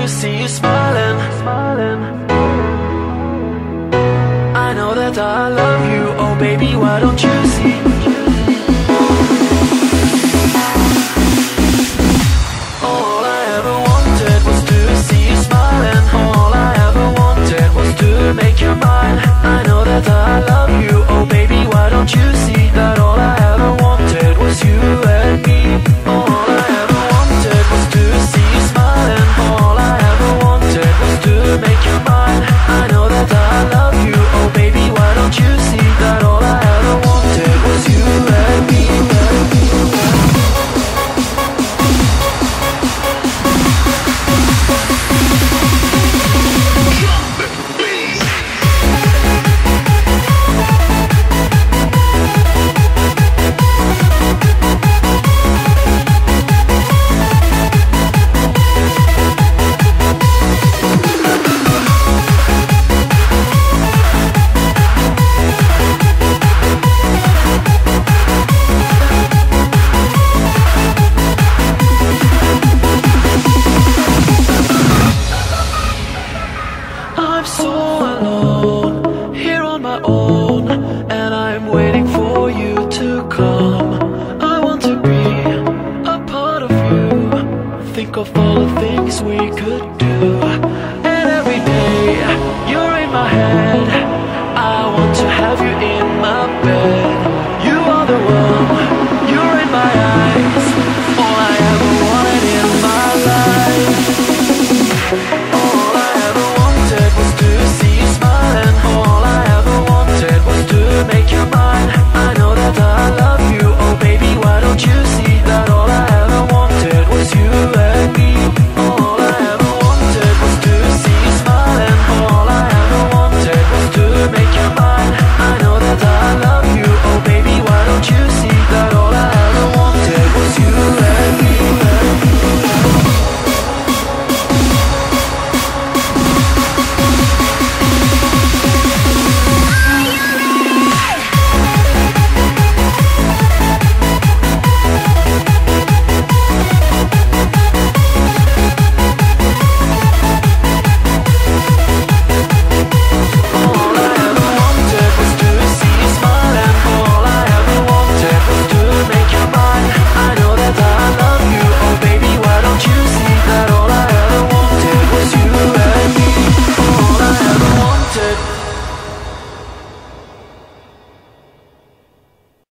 see you smiling. I know that I love you, oh baby, why don't you see? All I ever wanted was to see you smiling. All I ever wanted was to make you mine. I know that I love you, oh baby, why don't you see that all I ever wanted was you and me. All I ever wanted was to see you smiling. All I ever wanted was to make you mine. I know that I love you, oh baby, why don't you see that all I ever wanted was you and me. I'm so alone, here on my own, and I'm waiting for you to come. I want to be a part of you, think of all the things we could do.